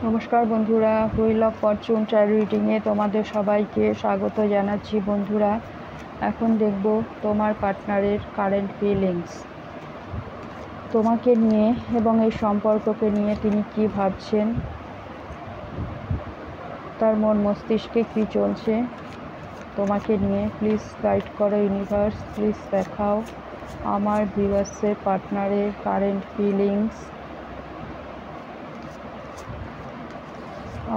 নমস্কার বন্ধুরা, wheel of Fortune taro রিডিংয়ে তোমাদের সবাইকে স্বাগত জানাচ্ছি। বন্ধুরা, এখন দেখব তোমার পার্টনারের কারেন্ট ফিলিংস তোমাকে নিয়ে এবং এই সম্পর্ককে নিয়ে তিনি কি ভাবছেন, তার মন মস্তিষ্কে কী চলছে তোমাকে নিয়ে। প্লিজ গাইড করো ইউনিভার্স, প্লিজ দেখাও আমার ভিউয়ার্সের পার্টনারের কারেন্ট ফিলিংস।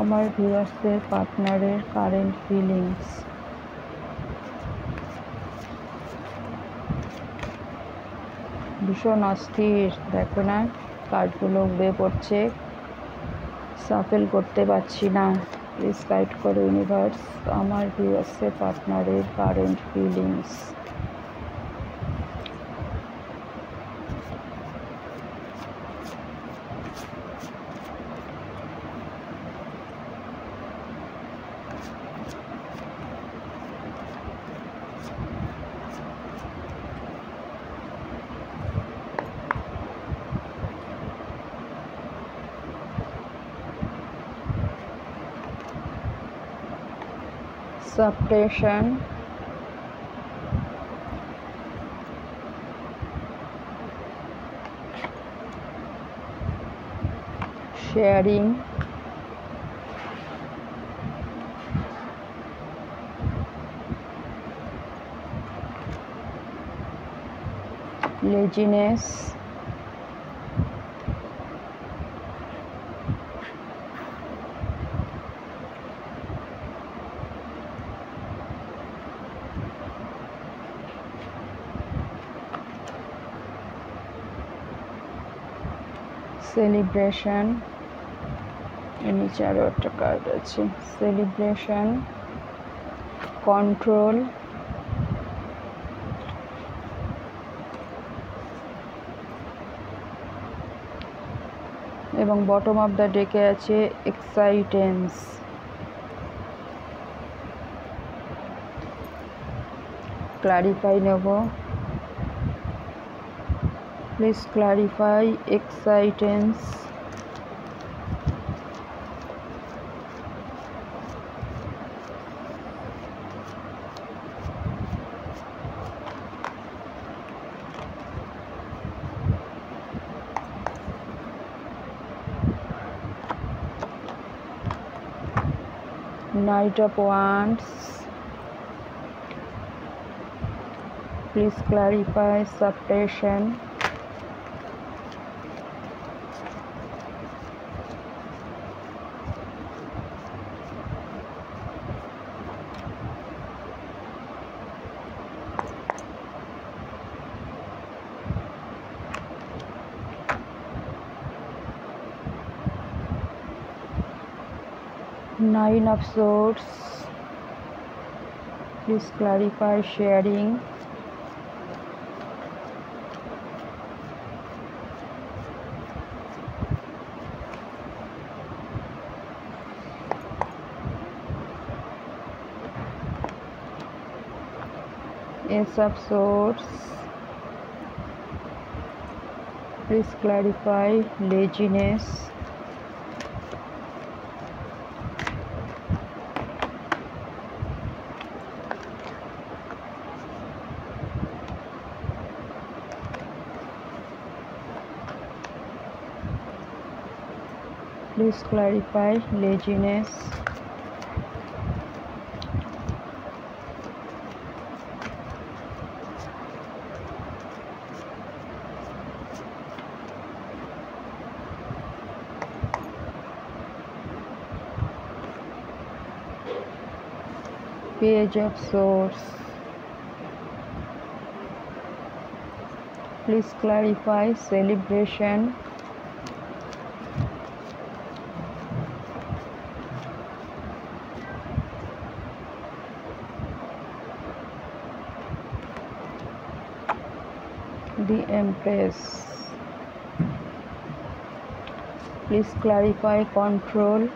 আমার ভিউয়ার্সের পার্টনারের কারেন্ট ফিলিংস। ভীষণ অস্থির, দেখো না কার্ডগুলো উড়ে পড়ছে, সাফেল করতে পারছি না। প্লিজ গাইড করো ইউনিভার্স আমার ভিউয়ার্সের পার্টনারের current feelings. Suppression, sharing, laziness, celebration, নিচে আরও একটা কার্ড আছে, সেলিব্রেশন, কন্ট্রোল, এবং বটম অফ দ্য ডেকে আছে এক্সাইটেন্স। ক্লারিফাই নেব, please clarify excitements. Knight of Wands, please clarify suppression. Nine of Swords, please clarify sharing. Ace of Swords, please clarify laziness. Please clarify laziness. Page of Swords, please clarify celebration. The Empress, please clarify control.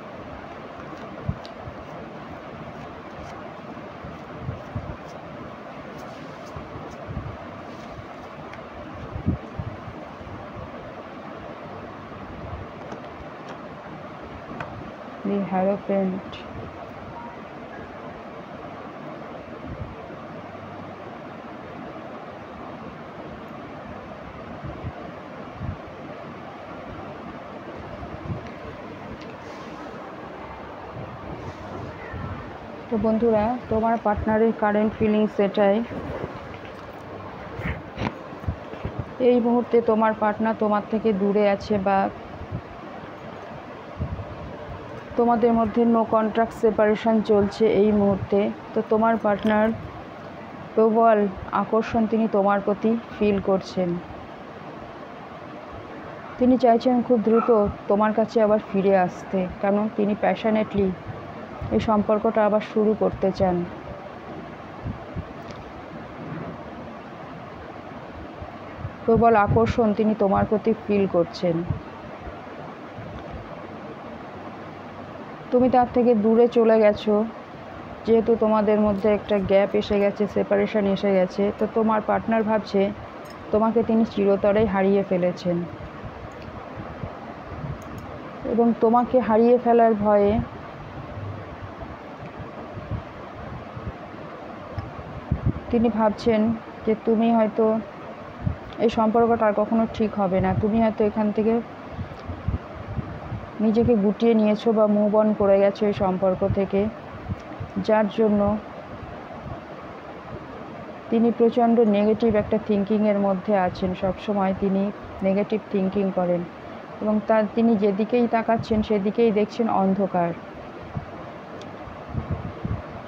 দি হ্যারোফেন্ট। তো বন্ধুরা, তোমার পার্টনারের current feelings এটাই। এই মুহূর্তে তোমার partner তোমার থেকে দূরে আছে, বা তোমাদের মধ্যে নো কন্ট্রাক্ট সেপারেশন চলছে এই মুহূর্তে। তো তোমার পার্টনার প্রবল আকর্ষণ তিনি তোমার প্রতি ফিল করছেন। তিনি চাইছেন খুব দ্রুত তোমার কাছে আবার ফিরে আসতে, কারণ তিনি প্যাশনেটলি এই সম্পর্কটা আবার শুরু করতে চান। প্রবল আকর্ষণ তিনি তোমার প্রতি ফিল করছেন। তুমি তার থেকে দূরে চলে গেছো, যেহেতু তোমাদের মধ্যে একটা গ্যাপ এসে গেছে, সেপারেশন এসে গেছে। তো তোমার পার্টনার ভাবছে তোমাকে তিনি চিরতরেই হারিয়ে ফেলেছেন, এবং তোমাকে হারিয়ে ফেলার ভয়ে তিনি ভাবছেন যে তুমি হয়তো এই সম্পর্কটা আর কখনো ঠিক হবে না। তুমি হয়তো এখান থেকে নিজেকে গুটিয়ে নিয়েছো বা মুভ অন করে গেছো এই সম্পর্ক থেকে, যার জন্য তিনি প্রচণ্ড নেগেটিভ একটা থিঙ্কিংয়ের মধ্যে আছেন। সবসময় তিনি নেগেটিভ থিঙ্কিং করেন, এবং তিনি যেদিকেই তাকাচ্ছেন সেদিকেই দেখছেন অন্ধকার।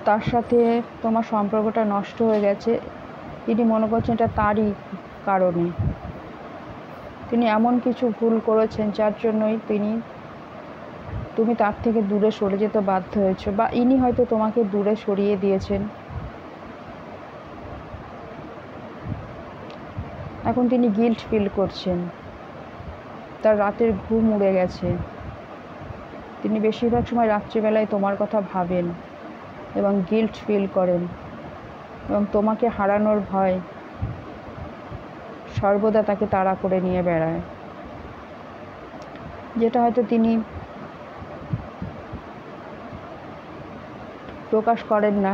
তার সাথে তোমার সম্পর্কটা নষ্ট হয়ে গেছে, তিনি মনে করছেন এটা তারই কারণে। তিনি এমন কিছু ভুল করেছেন যার জন্যই তুমি তার থেকে দূরে সরে যেতে বাধ্য হয়েছো, বা ইনি হয়তো তোমাকে দূরে সরিয়ে দিয়েছেন। এখন তিনি গিল্ট ফিল করছেন, তার রাতের ঘুম উড়ে গেছে। তিনি বেশিরভাগ সময় রাত্রিবেলায় তোমার কথা ভাবেন এবং গিল্ট ফিল করেন, এবং তোমাকে হারানোর ভয় সর্বদা তাকে তাড়া করে নিয়ে বেড়ায়, যেটা হয়তো তিনি প্রকাশ করেন না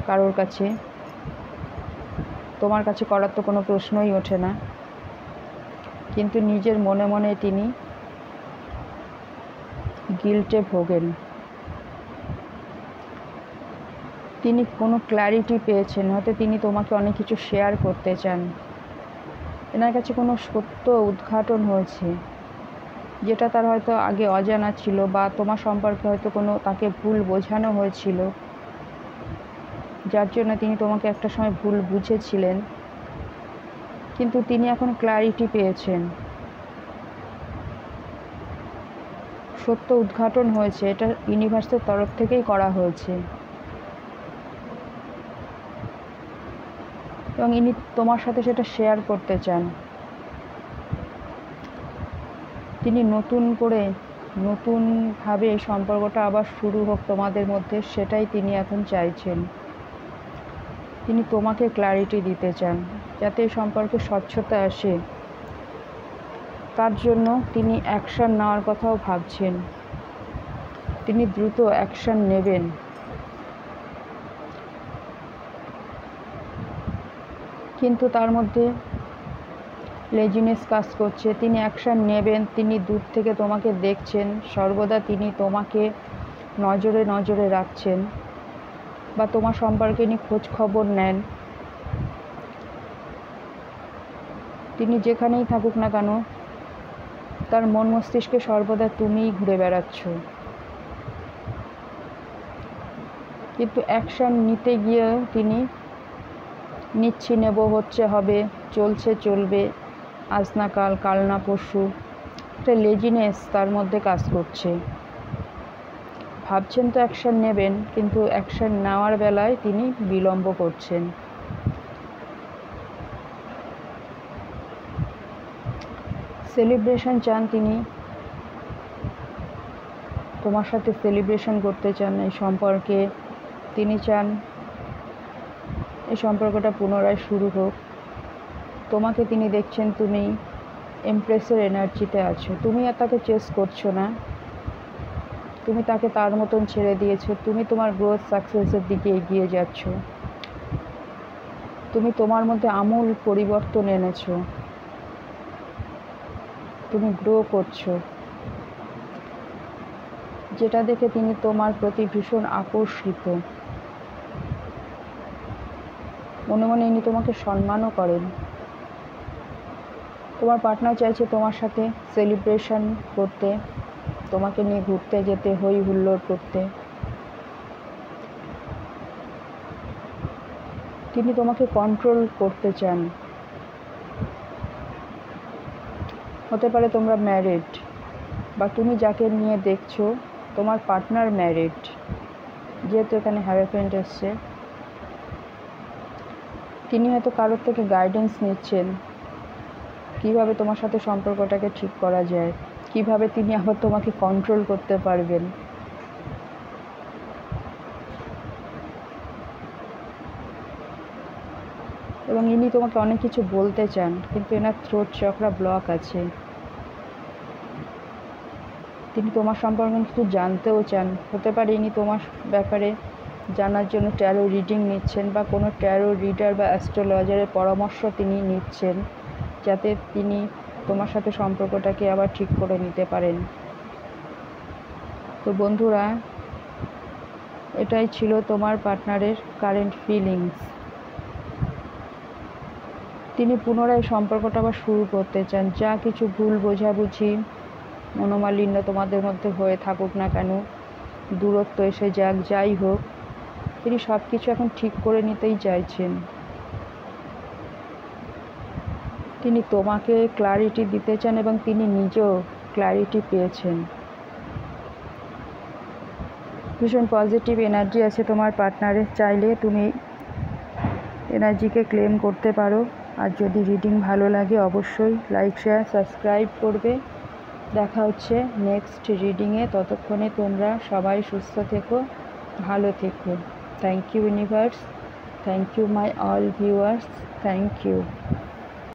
কারোর কাছে। তোমার কাছে করার তো কোনো প্রশ্নই ওঠে না, কিন্তু নিজের মনে মনে তিনি গিল্টে ভোগেন। তিনি কোনো ক্ল্যারিটি পেয়েছেন, হয়তো তিনি তোমাকে অনেক কিছু শেয়ার করতে চান। এনার কাছে কোনো সত্য উদ্ঘাটন হয়েছে, যেটা তার হয়তো আগে অজানা ছিল, বা তোমার সম্পর্কে হয়তো তাকে ভুল বোঝানো হয়েছিল, যার জন্য তিনি তোমাকে একটা সময় ভুল বুঝেছিলেন। কিন্তু তিনি এখন ক্ল্যারিটি পেয়েছেন, সত্য উদ্ঘাটন হয়েছে, এটা ইউনিভার্সের তরফ থেকেই করা হয়েছে, এবং ইনি তোমার সাথে সেটা শেয়ার করতে চান। তিনি নতুনভাবে এই সম্পর্কটা আবার শুরু হোক তোমাদের মধ্যে, সেটাই তিনি এখন চাইছেন। তিনি তোমাকে ক্ল্যারিটি দিতে চান, যাতে এই সম্পর্কে স্বচ্ছতা আসে। তার জন্য তিনি অ্যাকশন নেওয়ার কথাও ভাবছেন, তিনি দ্রুত অ্যাকশন নেবেন। কিন্তু তার মধ্যে লেজিনেস কাজ করছে। তিনি অ্যাকশন নেবেন, তিনি দূর থেকে তোমাকে দেখছেন, সর্বদা তিনি তোমাকে নজরে নজরে রাখছেন, বা তোমার সম্পর্কে নিয়ে খোঁজ খবর নেন। তিনি যেখানেই থাকুক না কেন, তার মন মস্তিষ্কে সর্বদা তুমিই ঘুরে বেড়াচ্ছ। কিন্তু অ্যাকশন নিতে গিয়েও তিনি নিচ্ছি, নেব, হচ্ছে, হবে, চলছে, চলবে, আজ না কাল, কাল না পরশু, একটা লেজিনেস তার মধ্যে কাজ করছে। ভাবছেন তো অ্যাকশন নেবেন, কিন্তু অ্যাকশন নেওয়ার বেলায় তিনি বিলম্ব করছেন। সেলিব্রেশন চান তিনি, তোমার সাথে সেলিব্রেশন করতে চান এই সম্পর্কে। তিনি চান এই সম্পর্কটা পুনরায় শুরু হোক। তোমাকে তিনি দেখছেন, তুমি এমপ্রেসের এনার্জিতে আছো, তুমি আর তাকে চেস করছো না, তুমি তাকে তার মতন ছেড়ে দিয়েছো। তুমি তোমার গ্রোথ সাকসেসের দিকে এগিয়ে যাচ্ছ। তুমি তোমার মধ্যে আমূল পরিবর্তন এনেছো। তুমি গ্রো করছো, যেটা দেখে তিনি তোমার প্রতি ভীষণ আকর্ষিত। মনে মনে ইনি তোমাকে সম্মানও করেন। তোমার পার্টনার চাইছে তোমার সাথে সেলিব্রেশন করতে, তোমাকে নিয়ে ঘুরতে যেতে, হই হুল্লোড় করতে। তিনি তোমাকে কন্ট্রোল করতে চান। হতে পারে তোমরা ম্যারিড, বা তুমি যাকে নিয়ে দেখছো তোমার পার্টনার ম্যারিড, যেহেতু এখানে হ্যারাসমেন্ট এসছে। তিনি হয়তো কারোর থেকে গাইডেন্স নিচ্ছেন কিভাবে তোমার সাথে সম্পর্কটাকে ঠিক করা যায়, কিভাবে তিনি আবার তোমাকে কন্ট্রোল করতে পারবেন। এবং ইনি তোমাকে অনেক কিছু বলতে চান, কিন্তু এনার থ্রোট চক্রা ব্লক আছে। তিনি তোমার সম্পর্কে কিছু জানতেও চান। হতে পারে ইনি তোমার ব্যাপারে জানার জন্য ট্যারো রিডিং নিচ্ছেন, বা কোনো ট্যারো রিডার বা অ্যাস্ট্রোলজারের পরামর্শ তিনি নিচ্ছেন, যাতে তিনি তোমার সাথে সম্পর্কটাকে আবার ঠিক করে নিতে পারেন। তো বন্ধুরা, এটাই ছিল তোমার পার্টনারের কারেন্ট ফিলিংস। তিনি পুনরায় সম্পর্কটা আবার শুরু করতে চান। যা কিছু ভুল বোঝাবুঝি, মনোমালিন্য তোমাদের মধ্যে হয়ে থাকুক না কেন, দূরত্ব এসে যাক, যাই হোক, তিনি সব কিছু এখন ঠিক করে নিতেই চাইছেন। তিনি তোমাকে ক্ল্যারিটি দিতে চান, এবং তিনি নিজেও ক্ল্যারিটি পেয়েছেন। ভীষণ পজিটিভ এনার্জি আছে তোমার পার্টনারের। চাইলে তুমি এনার্জিকে ক্লেম করতে পারো। আর যদি রিডিং ভালো লাগে অবশ্যই লাইক, শেয়ার, সাবস্ক্রাইব করবে। দেখা হচ্ছে নেক্সট রিডিংয়ে। ততক্ষণে তোমরা সবাই সুস্থ থেকো, ভালো থেকো। Thank you universe, thank you my all viewers, thank you.